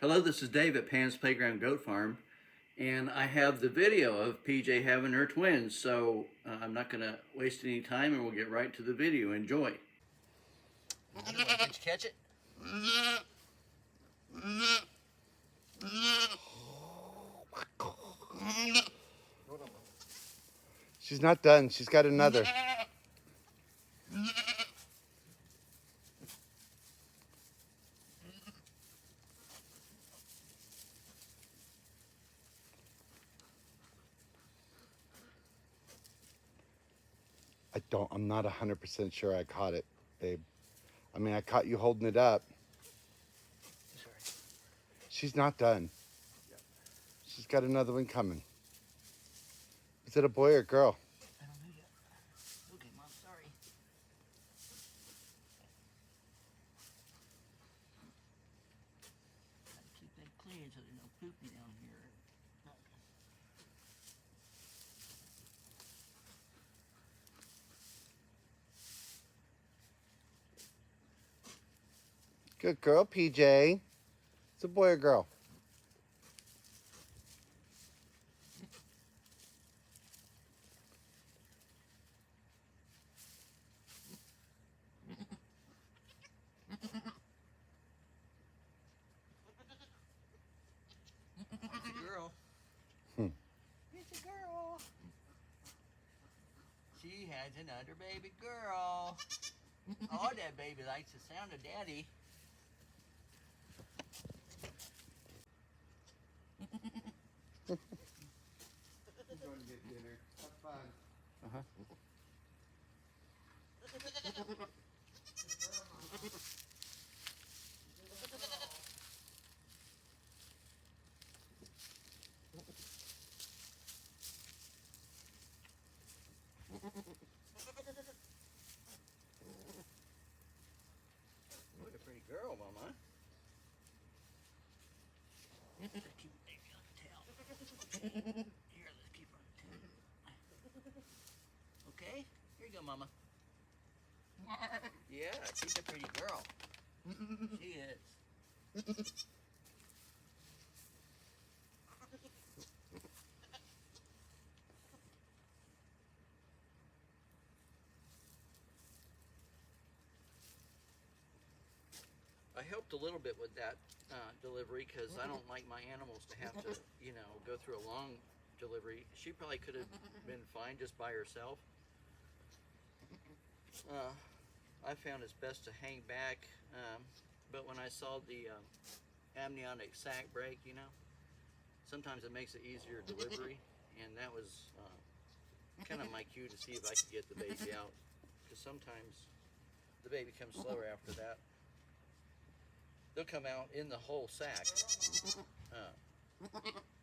Hello, this is Dave at Pan's Playground Goat Farm, and I have the video of PJ having her twins, so I'm not going to waste any time and we'll get right to the video. Enjoy. Did you catch it? She's not done. She's got another. I'm not 100% sure I caught it, babe. I mean, I caught you holding it up. Sorry. She's not done. Yep. She's got another one coming. Is it a boy or girl? I don't know yet. Okay, Mom, sorry. Gotta keep that clean so there's no poopy down here. Good girl, PJ. It's a boy or girl? It's a girl. It's a girl. She has another baby girl. Oh, that baby likes the sound of daddy. We're going to get dinner. Have fun. What a pretty girl, Mama. Let's keep the baby on the tail. Here, let's keep her on the tail. Okay? Here you go, Mama. Yeah, she's a pretty girl. She is. I helped a little bit with that delivery because I don't like my animals to have to, go through a long delivery. She probably could have been fine just by herself. I found it's best to hang back, but when I saw the amniotic sac break, sometimes it makes it easier delivery, and that was kind of my cue to see if I could get the baby out, because sometimes the baby comes slower after that. They'll come out in the whole sack.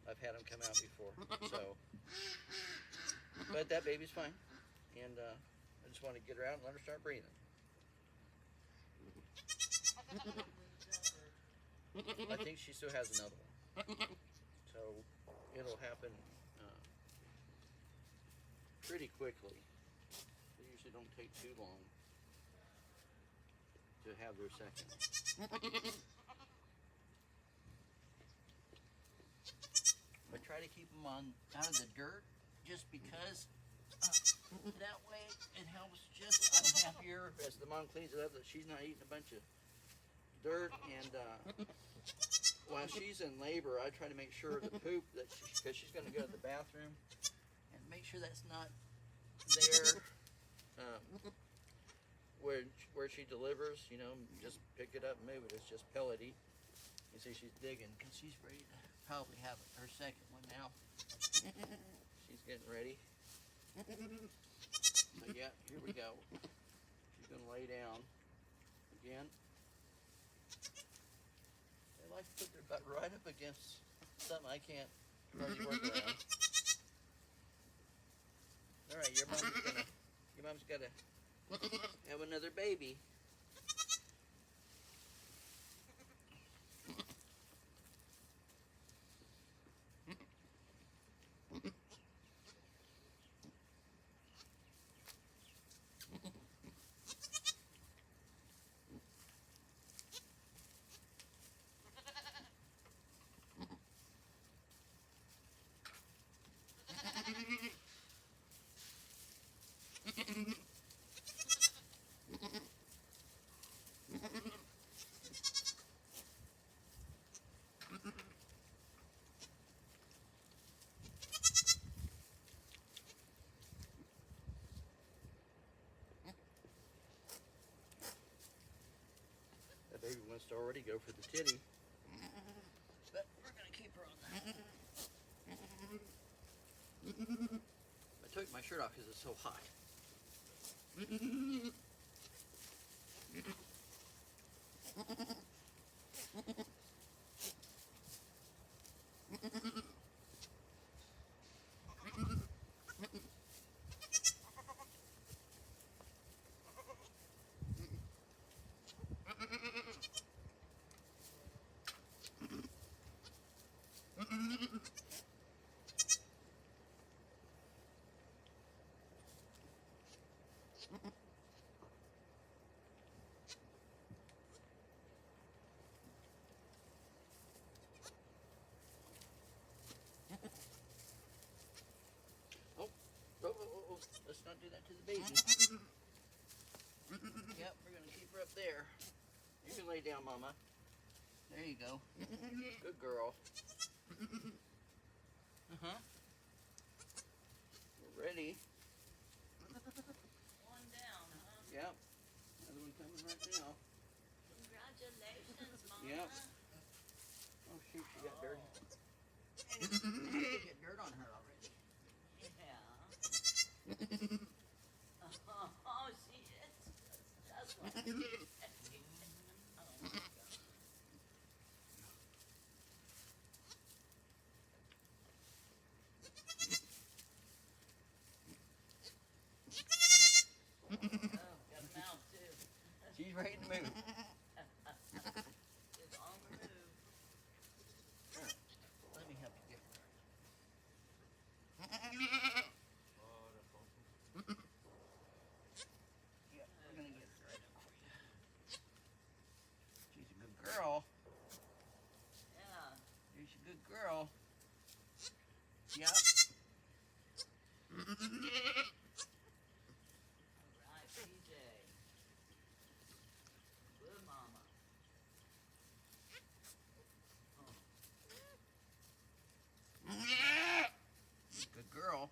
I've had them come out before, but that baby's fine, and I just want to get her out and let her start breathing. I think she still has another one, so it'll happen pretty quickly. They usually don't take too long to have their second. I try to keep them out of the dirt just because that way it helps. I'm happier as the mom cleans it up that she's not eating a bunch of dirt, and while she's in labor I try to make sure the poop because she's going to go to the bathroom, and make sure that's not there where she delivers. Just pick it up and move it. It's just pellety. You see she's digging because she's ready to probably have her second one now. She's getting ready. So yeah, here we go. She's going to lay down again. They like to put their butt right up against something I can't hardly work around. All right, your mom's got to have another baby. Baby wants to already go for the titty. But we're gonna keep her on that. I took my shirt off because it's so hot. Oh, let's not do that to the baby. Yep, we're gonna keep her up there. You can lay down, Mama. There you go. Good girl. Uh-huh. We're ready. One down, huh? Yep. Another one coming right now. Congratulations, Mama. Yep. Oh shoot, she got dirt. You get dirt on her already. Yeah. Oh, she is just like you. Oh, my God. Oh, got a mouth, too. She's ready to move. It's on the move. Let me help you get her. Yep, we're gonna get her right up for you. She's a good girl. Yeah. She's a good girl. Yep. All right, PJ. Good Mama. Good girl.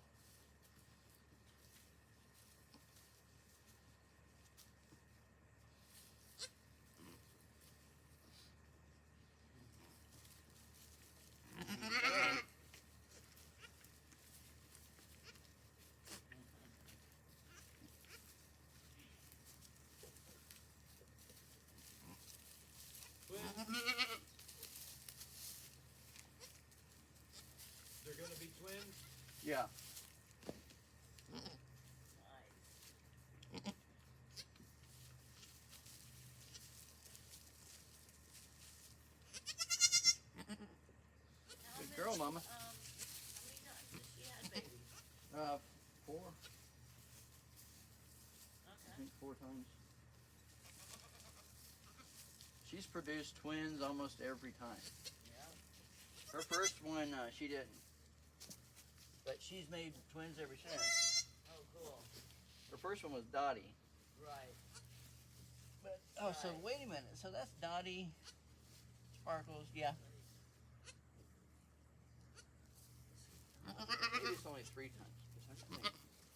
They're gonna be twins? Yeah. Nice. Good girl, Mama. How many times has she had babies? 4. I Okay. think 4 times. She's produced twins almost every time. Yeah. Her first one, she didn't. But she's made twins ever since. Oh, cool. Her first one was Dottie. Right. But so Right. wait a minute. So that's Dottie, Sparkles, yeah. Maybe it's only 3 times. 'Cause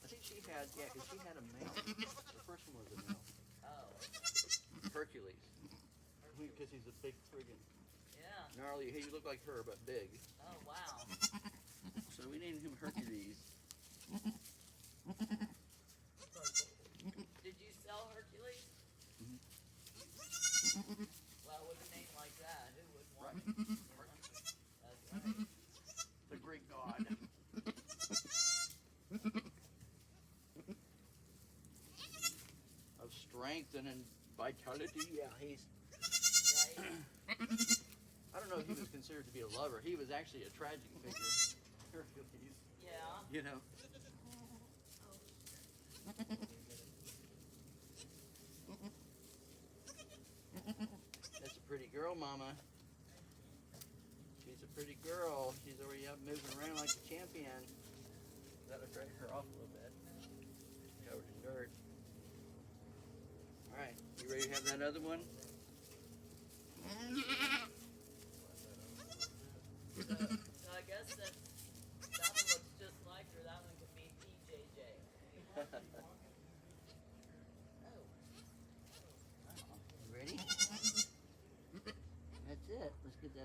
I think she had, yeah, because she had a male. The first one was a male. Oh, Hercules. Because he's a big friggin' yeah. gnarly. Hey, you look like her, but big. Oh, wow. So we named him Hercules. Did you sell Hercules? Mhm. Well, with a name like that, who would want Right. it? You know? That's right. The great god. Of strength and vitality. Yeah, he's. Right? I don't know if he was considered to be a lover. He was actually a tragic figure. Hercules. Yeah. You know. That's a pretty girl, Mama. She's a pretty girl. She's already up moving around like a champion. Gotta drag her off a little bit. Covered in dirt. Alright, you ready to have that other one? So I guess that one looks just like her. That one could be PJJ. Oh. You ready?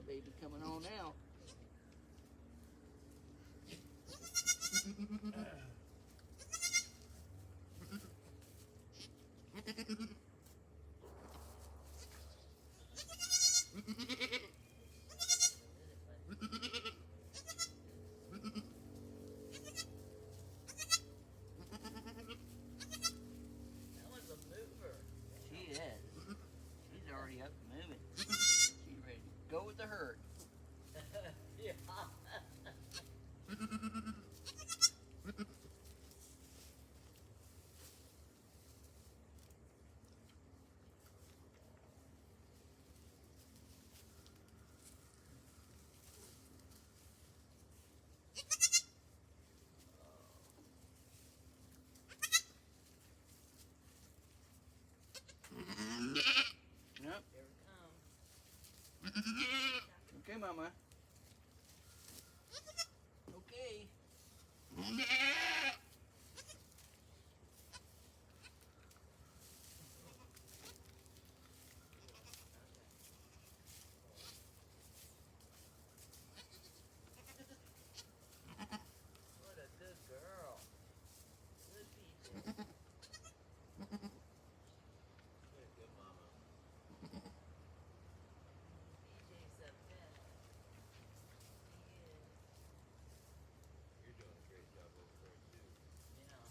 that baby coming on out. That was a mover. She is. She's already up and moving. She's ready to go with the herd. Yeah. Yep. Here it comes. Okay, Mama. Okay. What a good girl. Good PJ. PJ's a vet. He is. You're doing a great job over there too. Yeah.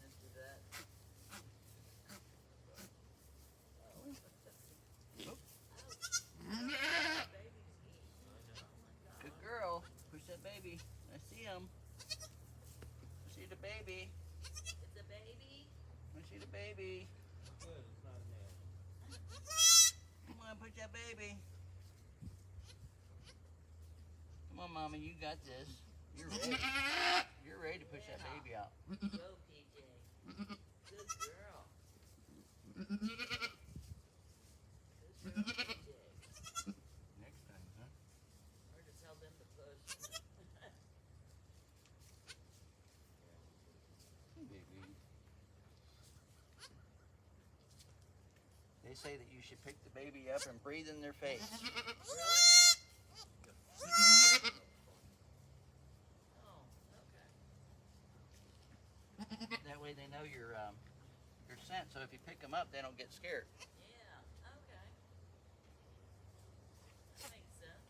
Into that. Baby's eating. Good girl. Push that baby. I see him. I see the baby. It's a baby. I see the baby. Good, it's not a man. Come on, push that baby. Come on, Mama, you got this. You're ready. You're ready to push that baby out. Go, PJ. Good girl. Good girl, PJ. Next time, huh? Or to tell them to push. Baby. They say that you should pick the baby up and breathe in their face. Really? Oh, okay. That way they know your scent. So if you pick them up, they don't get scared. Yeah, okay. That makes sense.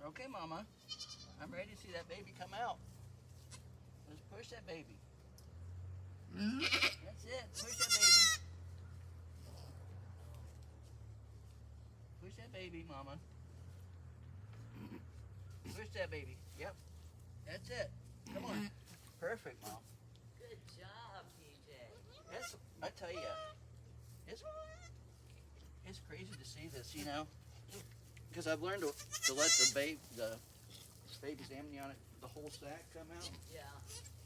Okay, Mama. I'm ready to see that baby come out. Let's push that baby. That's it. Push that baby. Push that baby, Mama. Push that baby. Yep. That's it. Come on. Perfect, Mom. Good job, PJ. That's, I tell you, it's crazy to see this, you know, because I've learned to let the baby's amniotic, the whole sac come out, Yeah.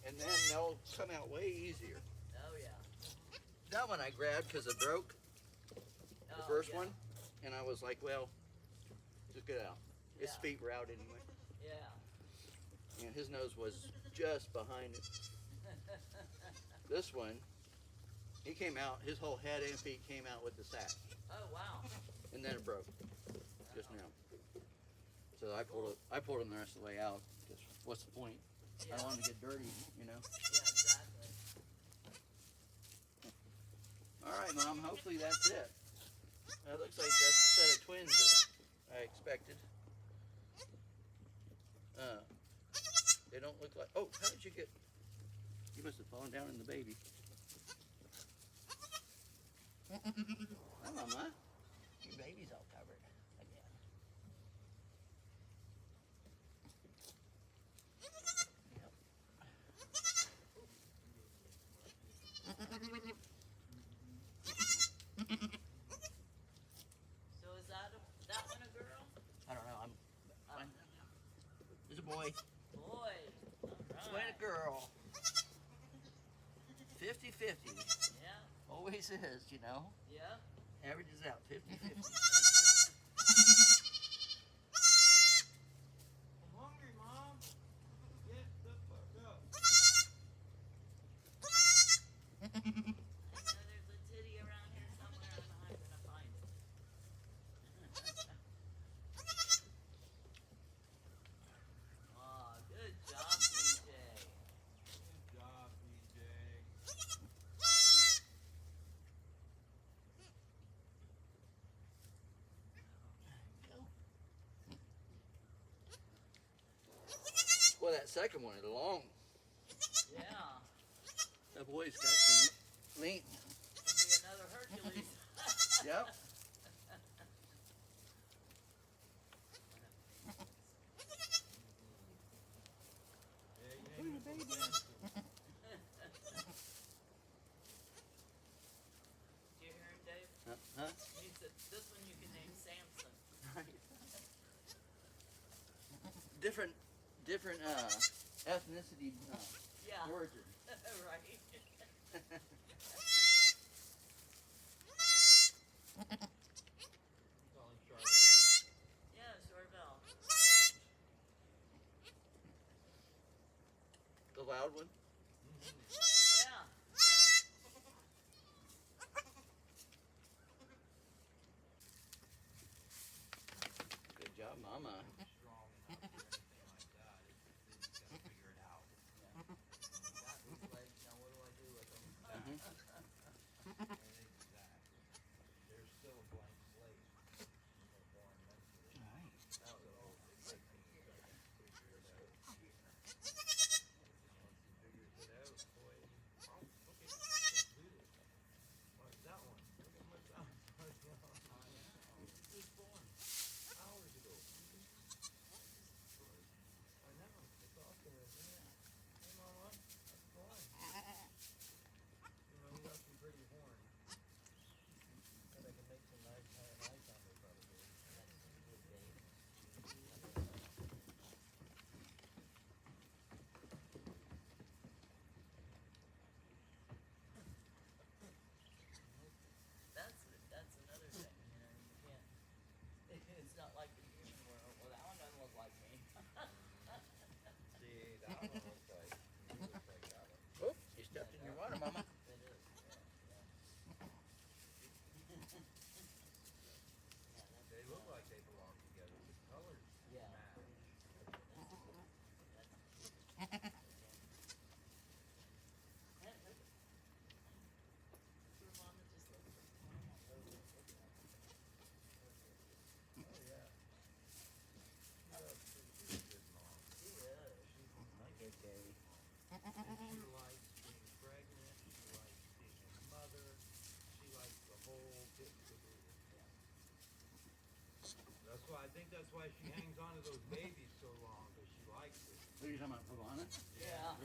and then they'll come out way easier. Oh, yeah. That one I grabbed because it broke, the Oh, first yeah. one, and I was like, well, just get it out. His Yeah. feet were out anyway, Yeah. and his nose was just behind it. This one, he came out, his whole head and feet came out with the sac, Oh, wow. and then it broke just now. So I pulled him the rest of the way out. Because what's the point? Yeah. I don't want him to get dirty, you know. Yeah, exactly. All right, Mom. Hopefully that's it. That looks like that's the set of twins that I expected. They don't look like. Oh, how did you get? You must have fallen down in the baby. Hi, Mama. Your baby's all covered again. Yep. So is that one a girl? I don't know. There's a boy. Boy. Boy and a girl. 50-50. Yeah. Always is, you know. Yeah. Averages out 50-50. I'm hungry, Mom. second one, it's long. Yeah. That boy's got some lean. It'll be another Hercules. Yep. Yeah, you ain't gonna go back. Did you hear him, Dave? Huh? He said, this one you can name Samson. Different ethnicity Yeah. origin. Right. You call him Chardonnay? Yeah, Charbel. The loud one. Yeah. Good job, Mama. Strong enough or anything like that. It's just gotta figure it out. Got these legs. Now what do I do with them? Exactly. There's still a blank slate. When they're born mentally. So it takes me a second to figure it out. Once he figures it out, boy, okay, let's do this. What's that one? Look at my son. He was born hours ago. I know. It's awesome, isn't it? Hey, Mama, how's it going? You know, he got some pretty horn. And I can make some nice nice on there probably. That's another thing, you know, you can't, it's not like the human world. Well, that one doesn't look like me. See, that one looks like, he looks like that one. Oop, you stepped in your water, Mama. It is, yeah. They look like they belong together. The colors Yeah. match. Your mama just looks like Oh yeah. She's a good mom. she is. Okay, Gary. And she likes being pregnant. She likes being a mother. She likes the whole kit and caboodle. That's why she hangs on to those babies so long, because she likes it. Who are you talking about, Pavana? Yeah.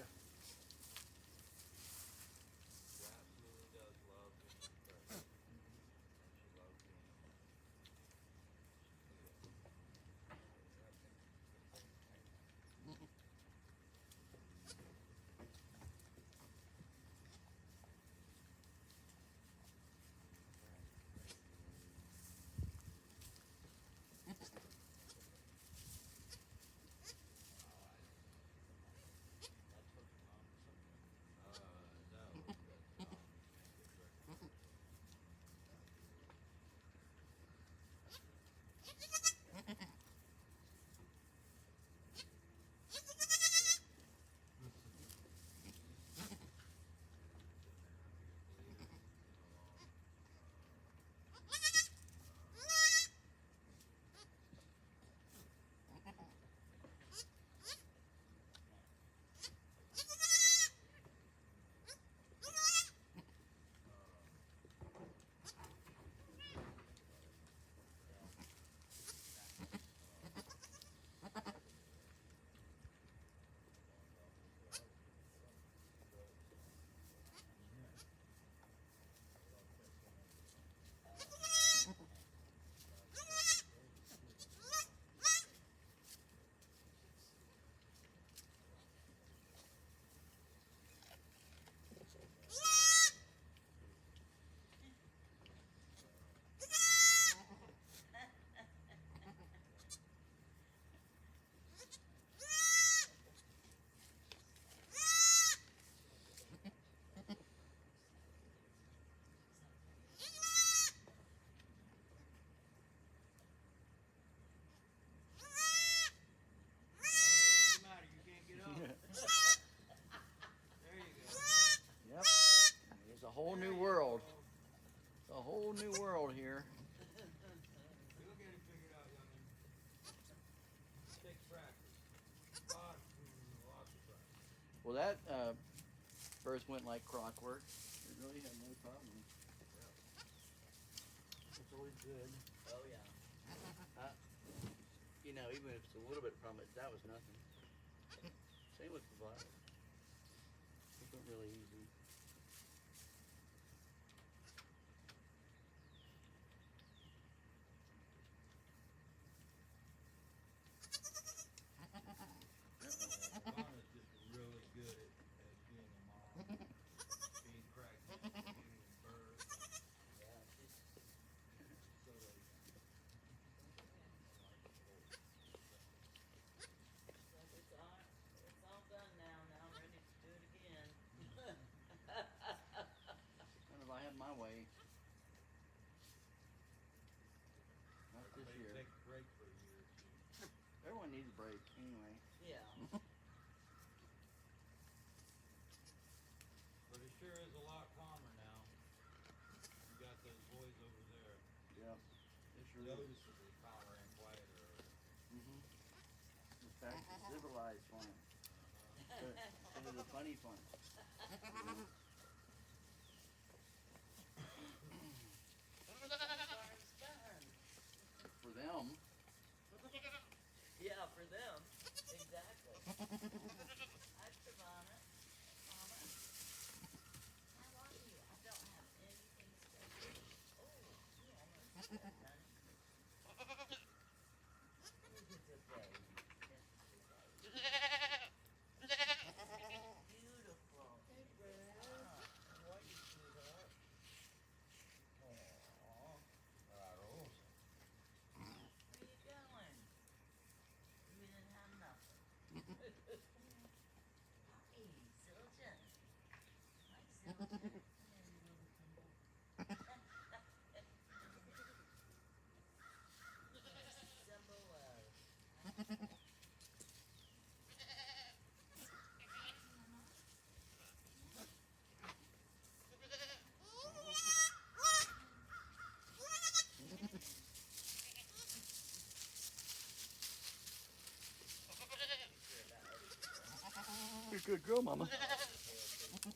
She absolutely does love being pregnant. And she loves being a mother. Well, that birth went like clockwork. It really had no problem. It's always good. Oh yeah. You know, even if it's a little bit from it, that was nothing. Same with the virus. It went really easy. Donna's just really good at being a mom, being pregnant, giving birth, Yeah, she's so they. like, it's all done now. Now I'm ready to do it again. Kind of I have my way. Not this Maybe year. take a break for a year or two. Everyone needs a break anyway. Yeah. But it sure is a lot calmer now. You got those boys over there. Yeah. It sure is. Noticeably calmer and quieter. Mm-hmm. In fact, the civilized one. Instead of the funny fun. Farm's done. For them, Yeah, for them. Exactly. Hi, Savannah. Mama. How are you? I don't have anything special. Oh, you almost done, honey. Look at the baby. Just the baby. Beautiful. Hey, Brad. How are you, sweetheart? Aww. Claro. Where you going? You didn't have nothing. Hi, Zildjian. Hi, Zildjian. Hey, little Kimball. Symbol of. you're a good girl, Mama. Symbol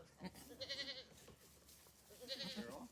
of. Girl.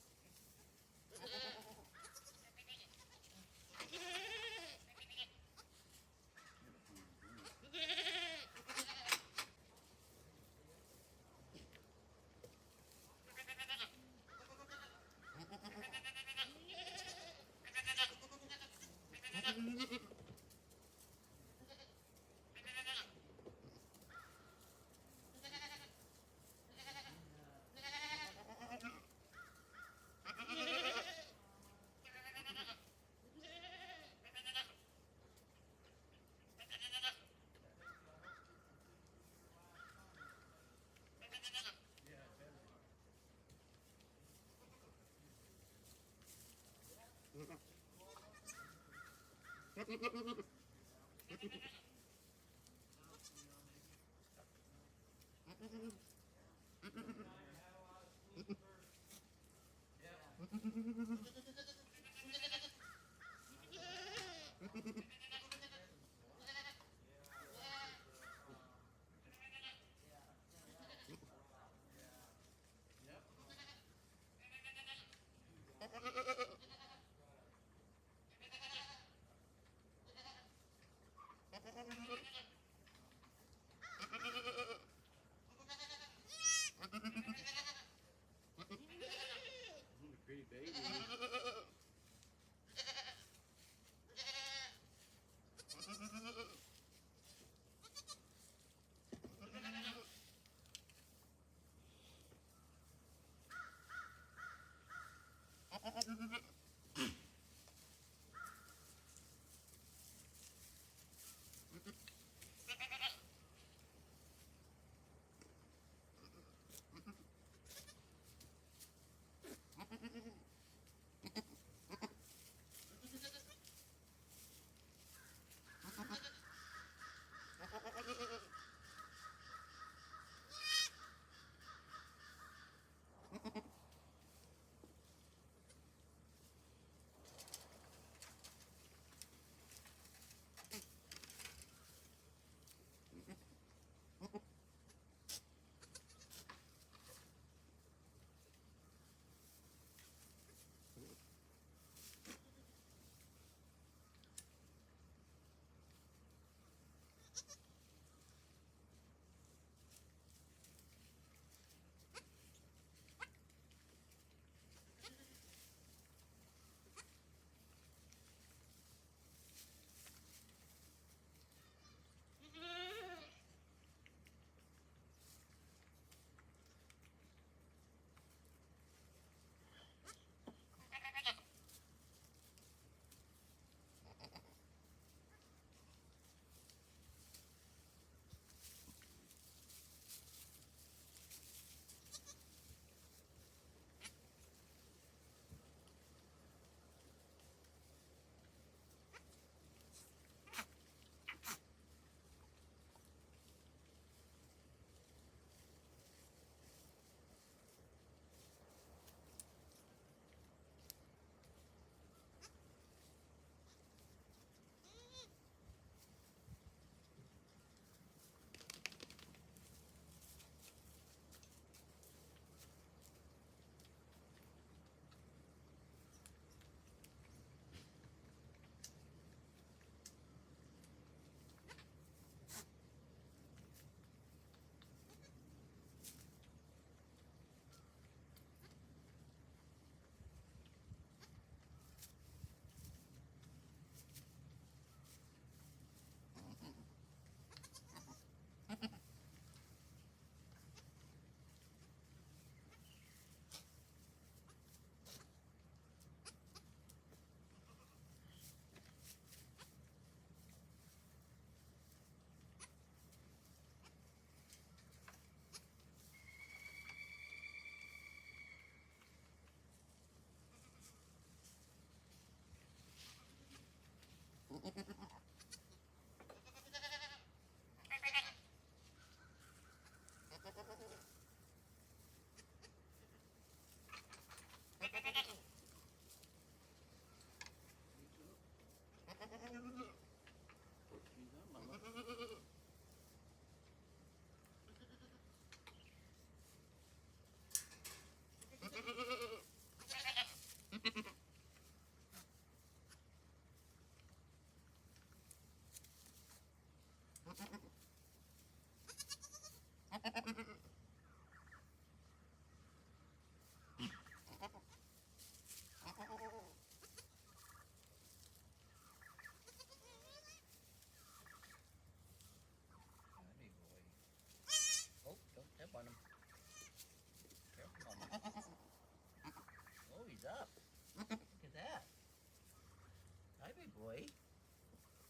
boy.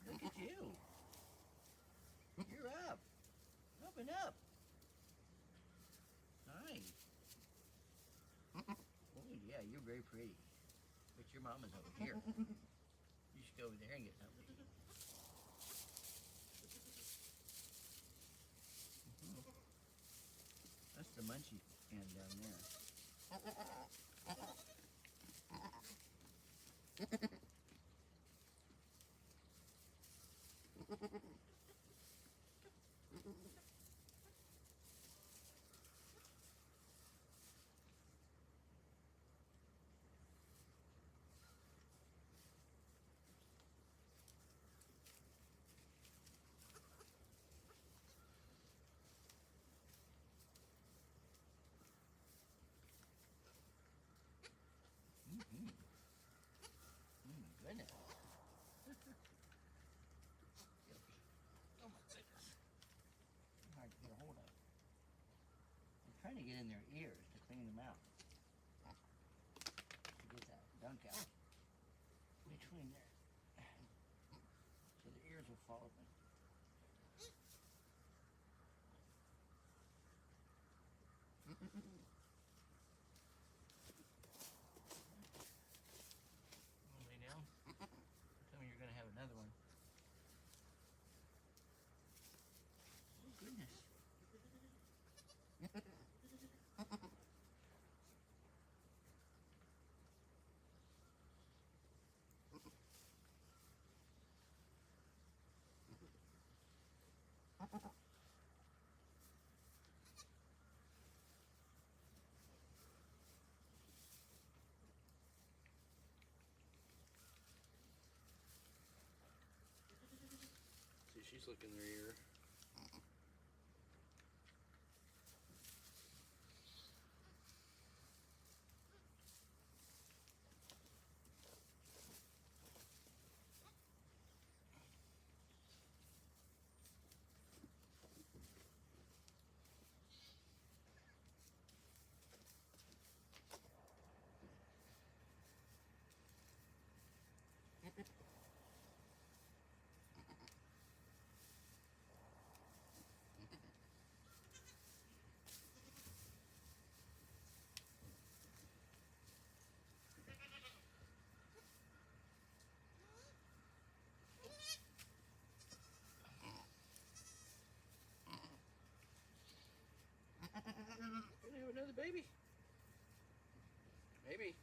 Look at you. You're up. Up and up. Nice. Oh, yeah, you're very pretty. But your mama's over here. You should go over there and get something to eat. That's the munchie hand down there. Mm-hmm. Oh my goodness. Oh my goodness. Hard to get a hold of. I'm trying to get in their ears to clean them out. To get that gunk out. Between there. So the ears will follow me. Wanna lay down? Tell me you're gonna have another one. Oh goodness. See, she's licking their ear. Gonna have another baby? Maybe.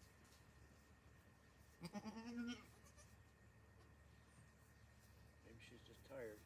Maybe she's just tired.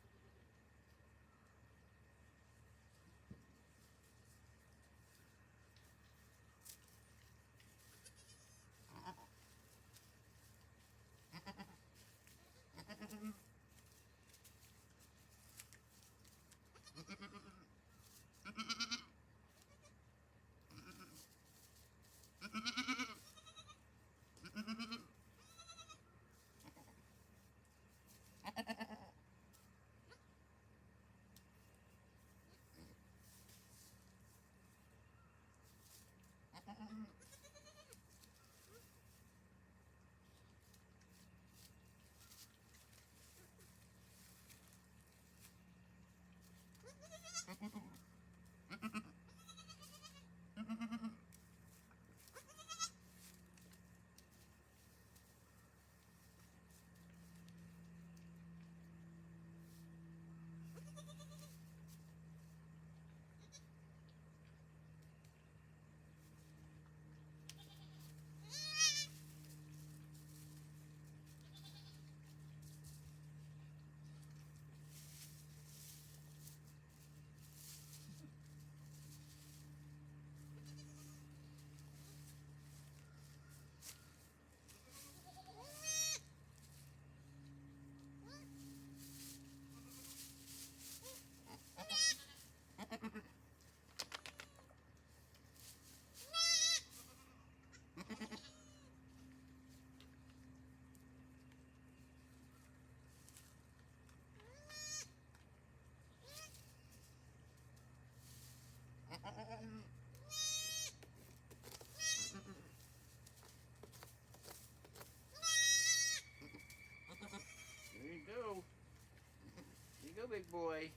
go, big boy.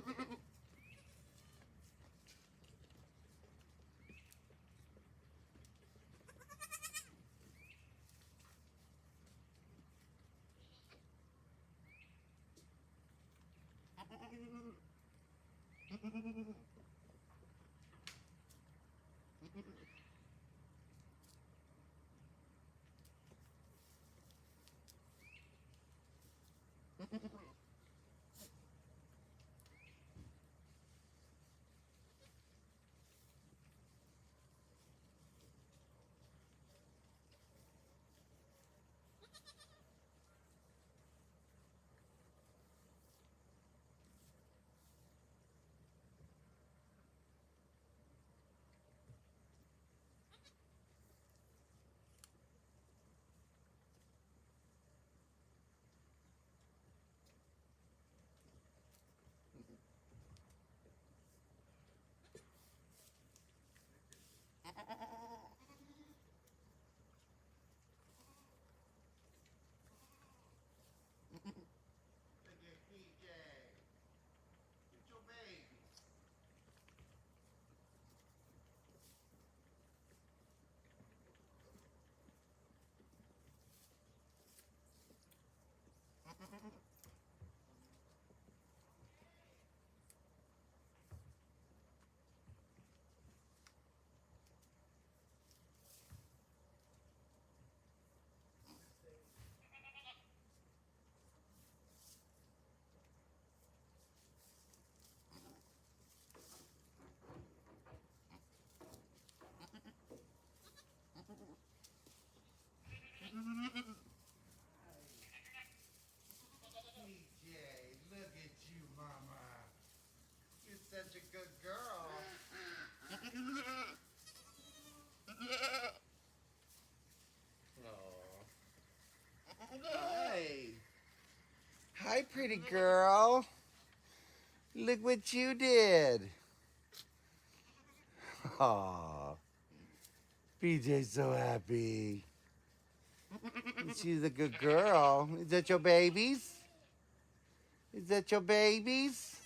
Look at PJ. Get your baby. PJ, look at you, mama. You're such a good girl. Hi. Hi, pretty girl. Look what you did. Aw. BJ's so happy. She's a good girl. Is that your babies? Is that your babies?